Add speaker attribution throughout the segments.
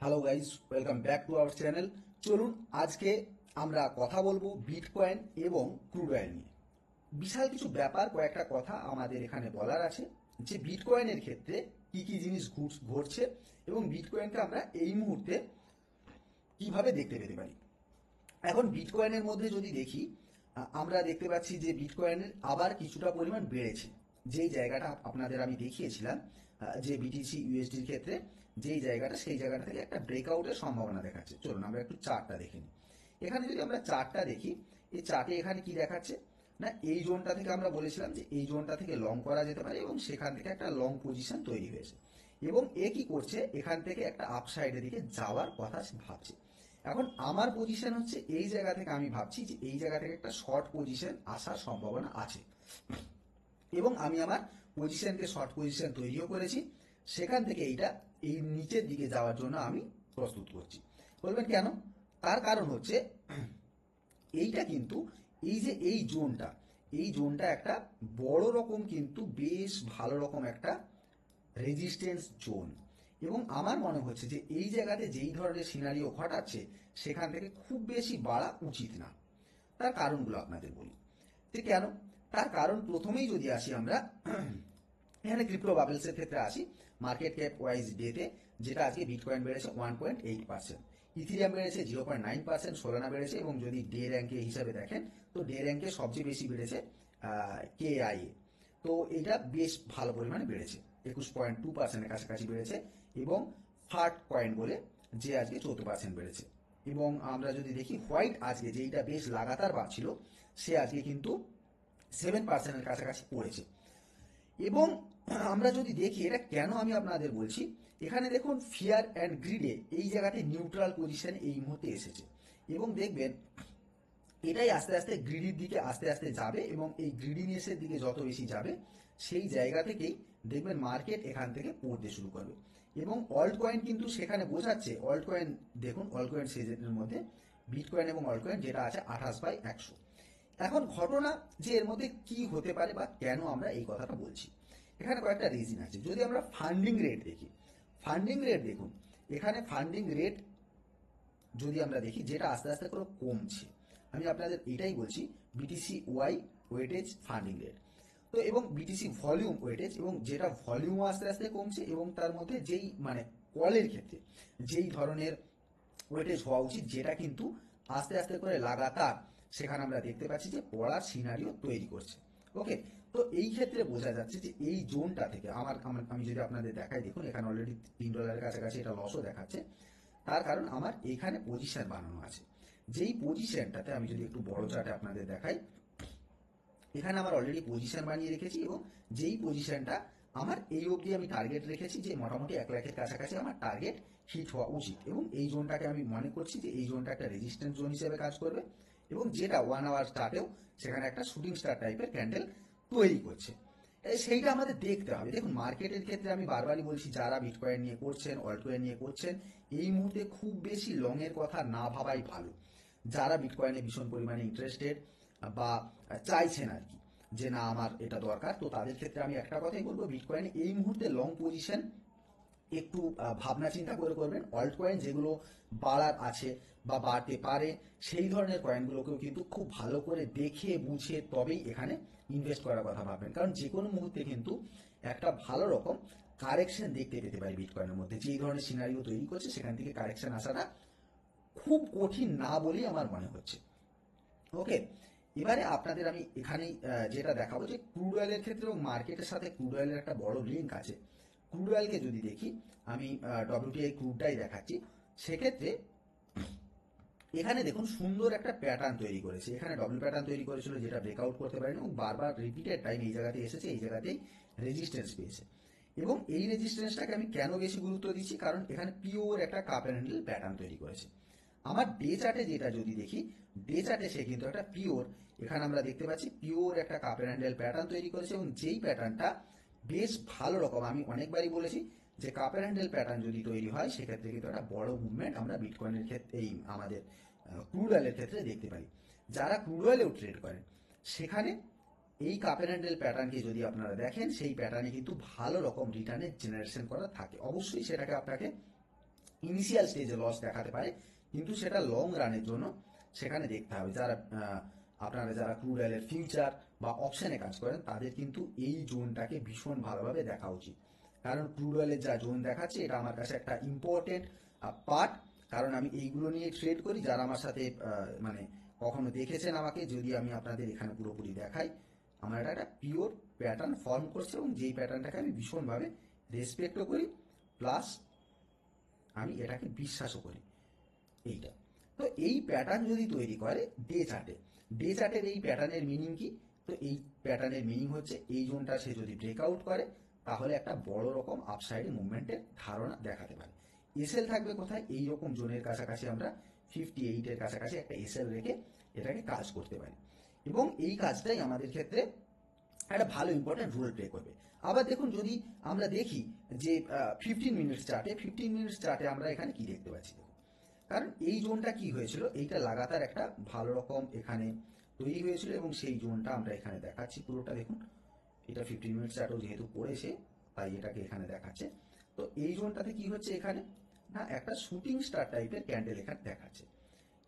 Speaker 1: Hello guys, welcome back to our channel. চলুন আজকে আমরা কথা বলবো বিটকয়েন এবং ক্রুড অয়েল নিয়ে। বিশাল কিছু ব্যাপার, কয়েকটা কথা আমাদের এখানে বলার আছে যে বিটকয়েনের ক্ষেত্রে কি কি জিনিস ঘটছে এবং বিটকয়েনকে আমরা এই মুহূর্তে কিভাবে দেখতে পেতে পারি। এখন বিটকয়েনের মধ্যে যদি দেখি, আমরা দেখতে পাচ্ছি যে বিটকয়েনের আবার কিছুটা পরিমাণ বেড়েছে। যেই জায়গাটা আপনাদের আমি দেখিয়েছিলাম, যে বিটিসি ইউএসডির ক্ষেত্রে যেই জায়গাটা, সেই জায়গাটা থেকে একটা ব্রেকআউটের সম্ভাবনা দেখাচ্ছে। চলুন আমরা একটু চার্টটা দেখে নিই। এখানে যদি আমরা চার্টটা দেখি, এই চার্টে এখানে কি দেখাচ্ছে না, এই জোনটা থেকে আমরা বলেছিলাম যে এই জোনটা থেকে লং করা যেতে পারে এবং সেখান থেকে একটা লং পজিশন তৈরি হয়েছে এবং এ কি করছে, এখান থেকে একটা আপসাইডের দিকে যাওয়ার কথা ভাবছে। এখন আমার পজিশন হচ্ছে এই জায়গা থেকে, আমি ভাবছি যে এই জায়গা থেকে একটা শর্ট পজিশন আসার সম্ভাবনা আছে এবং আমি আমার পজিশনকে শর্ট পজিশন তৈরিও করেছি। সেখান থেকে এইটা এই নিচের দিকে যাওয়ার জন্য আমি প্রস্তুত করছি। বলবেন কেন? তার কারণ হচ্ছে এইটা কিন্তু, এই যে এই জোনটা একটা বড় রকম, কিন্তু বেশ ভালো রকম একটা রেজিস্ট্যান্স জোন। এবং আমার মনে হচ্ছে যে এই জায়গাতে যেই ধরনের সিনারিও ঘটাচ্ছে, সেখান থেকে খুব বেশি বাড়া উচিত না। তার কারণগুলো আপনাদের বলি যে কেন। তার কারণ প্রথমেই যদি আসি আমরা এখানে ক্রিপ্টো বাবেলসের ক্ষেত্রে আসি, মার্কেট ক্যাপ ওয়াইজ ডেতে যেটা আজকে বিটকয়েন বেড়েছে 1.8%, ইথিরিয়াম বেড়েছে 0.9%, সোলানা বেড়েছে, এবং যদি ডে র্যাঙ্কে হিসাবে দেখেন তো ডে র্যাঙ্কে সবচেয়ে বেশি বেড়েছে কেআইএ। তো এটা বেশ ভালো পরিমাণে বেড়েছে, 21.2%-এর কাছাকাছি বেড়েছে। এবং ফার্ট কয়েন বলে যে আজকে 14% বেড়েছে। এবং আমরা যদি দেখি হোয়াইট আজকে যেইটা বেশ লাগাতার বাড়ছিল, সে আজকে কিন্তু 7%-এর কাছাকাছি পড়েছে। এবং আমরা যদি দেখি এটা কেন আমি আপনাদের বলছি, এখানে দেখুন ফিয়ার অ্যান্ড গ্রিডে এই জায়গাতে নিউট্রাল পজিশন এই মুহূর্তে এসেছে এবং দেখবেন এটাই আস্তে আস্তে গ্রিডির দিকে আস্তে আস্তে যাবে এবং এই গ্রিডিনেসের দিকে যত বেশি যাবে, সেই জায়গা থেকেই দেখবেন মার্কেট এখান থেকে পড়তে শুরু করবে। এবং অল্ট কয়েন কিন্তু সেখানে বোঝাচ্ছে, অল্ট কয়েন দেখুন, অল্ট কয়েন সিজনের মধ্যে বিটকয়েন এবং অল্ট কয়েন যেটা আছে 28/100। এখন ঘটনা যে এর মধ্যে কি হতে পারে বা কেন আমরা এই কথাটা বলছি, এখানে কয়েকটা রিজন আছে। যদি আমরা ফান্ডিং রেট দেখি, ফান্ডিং রেট দেখুন, এখানে ফান্ডিং রেট যদি আমরা দেখি যেটা আস্তে আস্তে করে কমছে, আমি আপনাদের এটাই বলছি, BTC Y weightage funding rate. তো এবং বিটিসি ভলিউম ওয়েটেজ, এবং যেটা ভলিউম আস্তে আস্তে কমছে এবং তার মধ্যে যেই মানে কলের ক্ষেত্রে যেই ধরনের ওয়েটেজ হওয়া উচিত, যেটা কিন্তু আস্তে আস্তে করে লাগাতার সেখানে আমরা দেখতে পাচ্ছি যে পড়ার সিনারিও তৈরি করছে। ওকে, তো এই ক্ষেত্রে বোঝা যাচ্ছে যে এই জোনটা থেকে আমি যদি আপনাদের দেখাই, দেখুন এখানে অলরেডি $3 কাছাকাছি এটা লসও দেখাচ্ছে। তার কারণ আমার এখানে পজিশন বানানো আছে, যেই পজিশনটাতে আমি যদি একটু বড় চার্টে আপনাদের দেখাই, এখানে আমার অলরেডি পজিশন বানিয়ে রেখেছি এবং যেই পজিশনটা আমার এই অবধি আমি টার্গেট রেখেছি যে মোটামুটি 1 লাখের কাছাকাছি আমার টার্গেট হিট হওয়া উচিত। এবং এই জোনটাকে আমি মনে করছি যে এই জোনটা একটা রেজিস্ট্যান্স জোন হিসেবে কাজ করবে এবং যেটা 1 আওয়ার স্টার্টেও সেখানে একটা শুটিং স্টার টাইপের ক্যান্ডেল তৈরি করছে। সেইটা আমাদের দেখতে হবে। দেখুন মার্কেটের ক্ষেত্রে আমি বারবারই বলছি, যারা বিটকয়েন নিয়ে করছেন, অল্টকয়েন নিয়ে করছেন, এই মুহূর্তে খুব বেশি লং এর কথা না ভাবাই ভালো। যারা বিটকয়েনে ভীষণ পরিমাণে ইন্টারেস্টেড বা চাইছেন আর কি, যে না আমার এটা দরকার, তো তাদের ক্ষেত্রে আমি একটা কথাই বলবো, বিটকয়েন এই মুহূর্তে লং পজিশন একটু ভাবনা চিন্তা করে করবেন। অল্ট কয়েন যেগুলো বাড়ার আছে বা বাড়তে পারে, সেই ধরনের কয়েনগুলোকেও কিন্তু খুব ভালো করে দেখে বুঝে তবেই এখানে ইনভেস্ট করার কথা ভাববেন, কারণ যে কোনো মুহূর্তে কিন্তু একটা ভালো রকম কারেকশন দেখতে পেতে পারি বিটকয়েনের মধ্যে। যে এই ধরনের সিনারিও তৈরি করছে, সেখান থেকে কারেকশন আসাটা খুব কঠিন না বলেই আমার মনে হচ্ছে। ওকে, এবারে আপনাদের আমি এখানেই যেটা দেখাবো যে ক্রুড অয়েলের ক্ষেত্রে এবং মার্কেটের সাথে ক্রুড অয়েলের একটা বড় লিঙ্ক আছে। ক্রুড অয়েলকে যদি দেখি, আমি ডব্লিউটিআই ক্রুডটাই দেখাচ্ছি। সেক্ষেত্রে এখানে দেখুন সুন্দর একটা প্যাটার্ন তৈরি করেছে, এখানে ডবল প্যাটার্ন তৈরি করেছিল যেটা ব্রেকআউট করতে পারেনি এবং বারবার রিপিটেড টাইম এই জায়গাতে এসেছে, এই জায়গাতেই রেজিস্ট্যান্স পেয়েছে। এবং এই রেজিস্ট্যান্সটাকে আমি কেন বেশি গুরুত্ব দিচ্ছি, কারণ এখানে পিওর একটা কাপ অ্যান্ড হ্যান্ডেল প্যাটার্ন তৈরি করেছে। আমার ডে চার্টে যেটা যদি দেখি, ডে চার্টে সে কিন্তু একটা পিওর, এখানে আমরা দেখতে পাচ্ছি পিওর একটা কাপ অ্যান্ড হ্যান্ডেল প্যাটার্ন তৈরি করেছে এবং যেই প্যাটার্নটা বেশ ভালো রকম, আমি অনেকবারই বলেছি যে কাপ অ্যান্ড হ্যান্ডেল প্যাটার্ন যদি তৈরি হয়, সেক্ষেত্রে কিন্তু একটা বড় মুভমেন্ট আমরা বিটকয়েনের ক্ষেত্রে, এই আমাদের ক্রুড অয়েলের ক্ষেত্রে দেখতে পাই। যারা ক্রুড অয়েলেও ট্রেড করেন, সেখানে এই কাপ অ্যান্ড হ্যান্ডেল প্যাটার্নকে যদি আপনারা দেখেন, সেই প্যাটার্নে কিন্তু ভালো রকম রিটার্নের জেনারেশন করা থাকে। অবশ্যই সেটাকে আপনাকে ইনিশিয়াল স্টেজে লস দেখাতে পারে, কিন্তু সেটা লং রানের জন্য সেখানে দেখতে হবে। যারা আপনারা যারা ক্রুড অয়েলের ফিউচার বা অপশনে কাজ করেন তাদের কিন্তু এই জোনটাকে ভীষণ ভালোভাবে দেখা উচিত, কারণ ক্রুড অয়েলের যা জোন দেখাচ্ছে এটা আমার কাছে একটা ইম্পর্টেন্ট পার্ট, কারণ আমি এইগুলো নিয়ে ট্রেড করি। যারা আমার সাথে মানে কখনো দেখেছেন আমাকে, যদি আমি আপনাদের এখানে পুরোপুরি দেখাই, আমার এটা একটা পিওর প্যাটার্ন ফর্ম করছে এবং যেই প্যাটার্নটাকে আমি ভীষণভাবে রেসপেক্টও করি, প্লাস আমি এটাকে বিশ্বাসও করি। এইটা তো এই প্যাটার্ন যদি তৈরি করে ডে চার্টের এই প্যাটার্নের মিনিং কি? তো এই প্যাটার্নের মিনিং হচ্ছে এই জোনটা সে যদি ব্রেকআউট করে তাহলে একটা বড় রকম আপসাইড মুভমেন্টের ধারণা দেখাতে পারে। এসএল থাকবে কোথায়? এই রকম জোনের কাছাকাছি আমরা 58 এর কাছাকাছি একটা এসএল রেখে এটাকে কাজ করতে পারি, এবং এই কাজটাই আমাদের ক্ষেত্রে একটা ভালো ইম্পর্টেন্ট রোল প্লে করবে। আবার দেখুন, যদি আমরা দেখি যে 15 মিনিটস চার্টে আমরা এখানে কি দেখতে পাচ্ছি, দেখুন, কারণ এই জোনটা কি হয়েছিল, এইটা লাগাতার একটা ভালো রকম এখানে তৈরি হয়েছিল এবং সেই জোনটা আমরা এখানে দেখাচ্ছি পুরোটা। দেখুন, এটা 15 মিনিট চার্টও যেহেতু পড়েছে তাই এটাকে এখানে দেখাচ্ছে। তো এই জোনটাতে কি হচ্ছে এখানে না, একটা শুটিং স্টার টাইপের ক্যান্ডেল এখানে দেখাচ্ছে।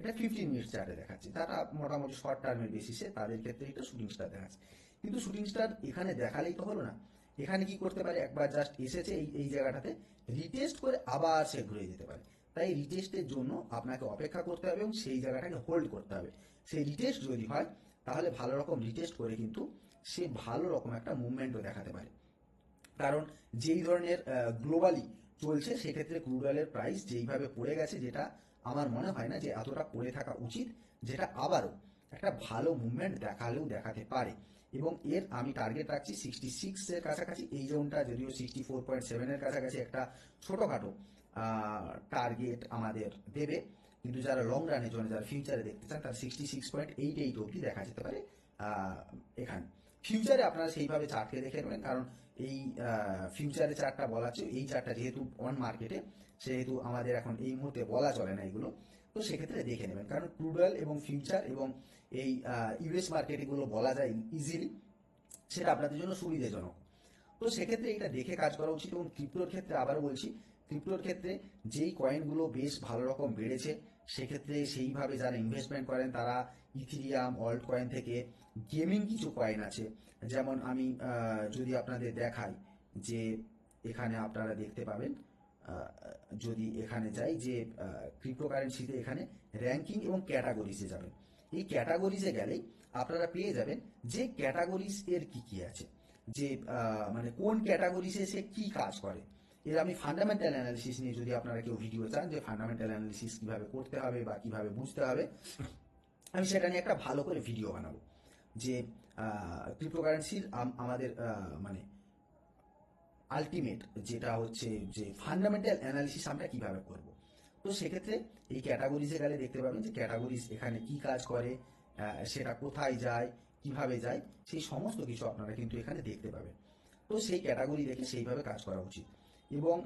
Speaker 1: এটা 15 মিনিট চার্টে দেখাচ্ছে, যারা মোটামুটি শর্ট টার্মের বেসিসে তাদের ক্ষেত্রে এটা শুটিং স্টার দেখাচ্ছে। কিন্তু শুটিং স্টার এখানে দেখালেই তো হলো না, এখানে কি করতে পারে, একবার জাস্ট এসেছে এই জায়গাটাতে রিটেস্ট করে আবার সে ঘুরে যেতে পারে। তাই রিটেস্টের জন্য আপনাকে অপেক্ষা করতে হবে এবং সেই জায়গাটাকে হোল্ড করতে হবে। সেই রিটেস্ট যদি হয় তাহলে ভালো রকম রিটেস্ট করে কিন্তু সে ভালো রকম একটা মুভমেন্টও দেখাতে পারে, কারণ যেই ধরনের গ্লোবালি চলছে সেক্ষেত্রে ক্রুড অয়েলের প্রাইস যেইভাবে পড়ে গেছে, যেটা আমার মনে হয় না যে এতটা পড়ে থাকা উচিত, যেটা আবারও একটা ভালো মুভমেন্ট দেখাতে পারে। এবং এর আমি টার্গেট রাখছি 66 এর কাছাকাছি। এই জোনটা যদিও 64.7 এর কাছাকাছি একটা ছোটোখাটো টার্গেট আমাদের দেবে, কিন্তু যারা লং রানের জন্য যারা ফিউচারে দেখতে চান তারা 66.88 অবধি দেখা যেতে পারে এখানে। ফিউচারে আপনারা সেইভাবে চার্টকে দেখে নেবেন, কারণ এই ফিউচারে চার্টটা বলা হচ্ছে, এই চার্টটা যেহেতু অন মার্কেটে সেহেতু আমাদের এখন এই মুহূর্তে বলা চলে না এগুলো, তো সেক্ষেত্রে দেখে নেবেন, কারণ ক্রুড অয়েল এবং ফিউচার এবং এই ইউএস মার্কেট এগুলো বলা যায় ইজিলি, সেটা আপনাদের জন্য সুবিধাজনক। তো সেক্ষেত্রে এটা দেখে কাজ করা উচিত। এবং ক্রিপ্টোর ক্ষেত্রে আবারও বলছি, ক্রিপ্টোর ক্ষেত্রে যেই কয়েনগুলো বেশ ভালো রকম বেড়েছে সেক্ষেত্রে সেইভাবে যারা ইনভেস্টমেন্ট করেন তারা ইথিরিয়াম অল্ট কয়েন থেকে গেমিং কিছু কয়েন আছে, যেমন আমি যদি আপনাদের দেখাই যে এখানে আপনারা দেখতে পাবেন, যদি এখানে যাই যে ক্রিপ্টোকারেন্সিতে এখানে র্যাঙ্কিং এবং ক্যাটাগরিজে যাবেন, এই ক্যাটাগরিজে গেলেই আপনারা পেয়ে যাবেন যে ক্যাটাগরিজ এর কি কি আছে, যে মানে কোন ক্যাটাগরিজে সে কি কাজ করে। এর আমি ফান্ডামেন্টাল অ্যানালিসিস নিয়ে, যদি আপনারা কেউ ভিডিও চান যে ফান্ডামেন্টাল অ্যানালিসিস কিভাবে করতে হবে বা কিভাবে বুঝতে হবে, আমি সেটা নিয়ে একটা ভালো করে ভিডিও বানাবো, যে ক্রিপ্টোকারেন্সির আমাদের মানে আলটিমেট যেটা হচ্ছে যে ফান্ডামেন্টাল অ্যানালিসিস আমরা কিভাবে করব। তো সেক্ষেত্রে এই ক্যাটাগরিজে গেলে দেখতে পাবেন যে ক্যাটাগরিজ এখানে কি কাজ করে, সেটা কোথায় যায়, কিভাবে যায়, সেই সমস্ত কিছু আপনারা কিন্তু এখানে দেখতে পাবেন। তো সেই ক্যাটাগরি দেখে সেইভাবে কাজ করা উচিত। এবং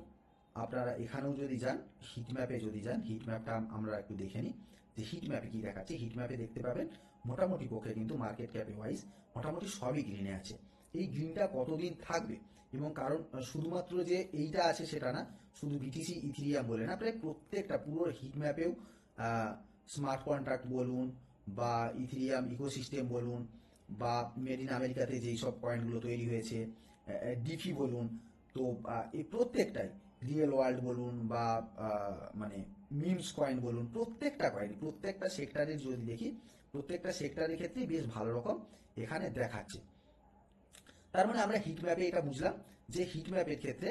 Speaker 1: আপনারা এখানেও যদি যান, হিট ম্যাপে যদি যান, হিট ম্যাপটা আমরা একটু দেখে নিই যে হিট ম্যাপে কি দেখাচ্ছে। হিট ম্যাপে দেখতে পাবেন মোটামুটি পক্ষে কিন্তু মার্কেট ক্যাপে ওয়াইজ মোটামুটি সবই গ্রিনে আছে। এই গ্রিনটা কতদিন থাকবে, এবং কারণ শুধুমাত্র যে এইটা আছে সেটা না, শুধু বিটিসি ইথিরিয়াম বলে না, প্রায় প্রত্যেকটা পুরো হিট ম্যাপেও স্মার্ট কন্ট্রাক্ট বলুন বা ইথিরিয়াম ইকোসিস্টেম বলুন বা মেড ইন আমেরিকাতে যেই সব পয়েন্টগুলো তৈরি হয়েছে, ডিফি বলুন, তো এই প্রত্যেকটাই, রিয়েল ওয়ার্ল্ড বলুন বা মানে মিমস কয়েন বলুন, প্রত্যেকটা কয়েন প্রত্যেকটা সেক্টরের যদি দেখি, প্রত্যেকটা সেক্টরের ক্ষেত্রেই বেশ ভালো রকম এখানে দেখাচ্ছে। তার মানে আমরা হিট ম্যাপে এটা বুঝলাম যে হিট ম্যাপের ক্ষেত্রে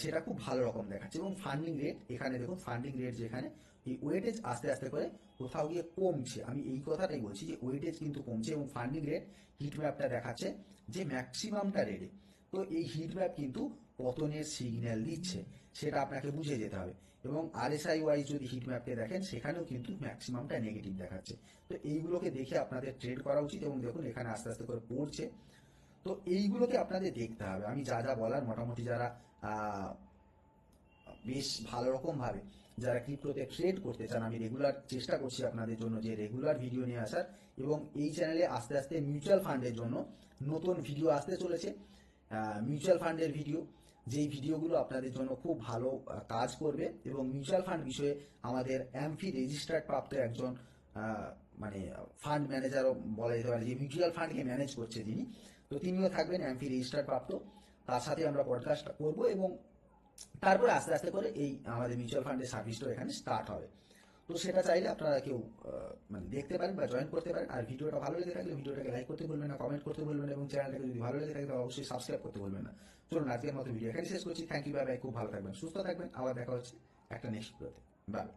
Speaker 1: সেটা খুব ভালো রকম দেখাচ্ছে। এবং ফান্ডিং রেট এখানে দেখুন, ফান্ডিং রেট যেখানে এই ওয়েটেজ আস্তে আস্তে করে কোথাও গিয়ে কমছে, আমি এই কথাটাই বলছি যে ওয়েটেজ কিন্তু কমছে এবং ফান্ডিং রেট হিট ম্যাপটা দেখাচ্ছে যে ম্যাক্সিমামটা রেটে। তো এই হিট ম্যাপ কিন্তু পতনের সিগন্যাল দিচ্ছে, সেটা আপনাকে বুঝে যেতে হবে। এবং আরএসআই ওয়াইজ যদি হিট ম্যাপকে দেখেন সেখানেও কিন্তু ম্যাক্সিমামটা নেগেটিভ দেখাচ্ছে। তো এইগুলোকে দেখে আপনাদের ট্রেড করা উচিত। এবং দেখুন এখানে আস্তে আস্তে করে পড়ছে, তো এইগুলোকে আপনাদের দেখতে হবে। আমি যা যা বলার, মোটামুটি যারা বেশ ভালো রকম ভাবে যারা ক্রিপ্টোতে ট্রেড করতে চান, আমি রেগুলার চেষ্টা করছি আপনাদের জন্য যে রেগুলার ভিডিও নিয়ে আসার। এবং এই চ্যানেলে আস্তে আস্তে মিউচুয়াল ফান্ডের জন্য নতুন ভিডিও আসতে চলেছে, মিউচুয়াল ফান্ডের ভিডিও, যেই ভিডিওগুলো আপনাদের জন্য খুব ভালো কাজ করবে এবং মিউচুয়াল ফান্ড বিষয়ে আমাদের এমফি রেজিস্টার্ড প্রাপ্ত একজন মানে ফান্ড ম্যানেজারও বলা যেতে পারে, যে মিউচুয়াল ফান্ডকে ম্যানেজ করছে যিনি, তো তিনিও থাকবেন এমফি রেজিস্টার্ড প্রাপ্ত। তার সাথে আমরা পডকাস্ট করবো এবং তারপরে আস্তে আস্তে করে এই আমাদের মিউচুয়াল ফান্ডের সার্ভিসটাও এখানে স্টার্ট হবে। তো সেটা চাইলে আপনারা কেউ মানে দেখতে পারেন বা জয়েন করতে পারেন। আর ভিডিওটা ভালো লেগে থাকলে ভিডিওটাকে লাইক করতে ভুলবেন না, কমেন্ট করতে ভুলবেন না, এবং চ্যানেলটাকে যদি ভালো লেগে থাকে তাহলে অবশ্যই সাবস্ক্রাইব করতে ভুলবেন না। চলুন আজকের মতো ভিডিও এখানে শেষ করছি। Thank you, bye bye. খুব ভালো থাকবেন, সুস্থ থাকবেন। আবার দেখা হচ্ছে একটা নেক্সট ভিডিওতে। বাই।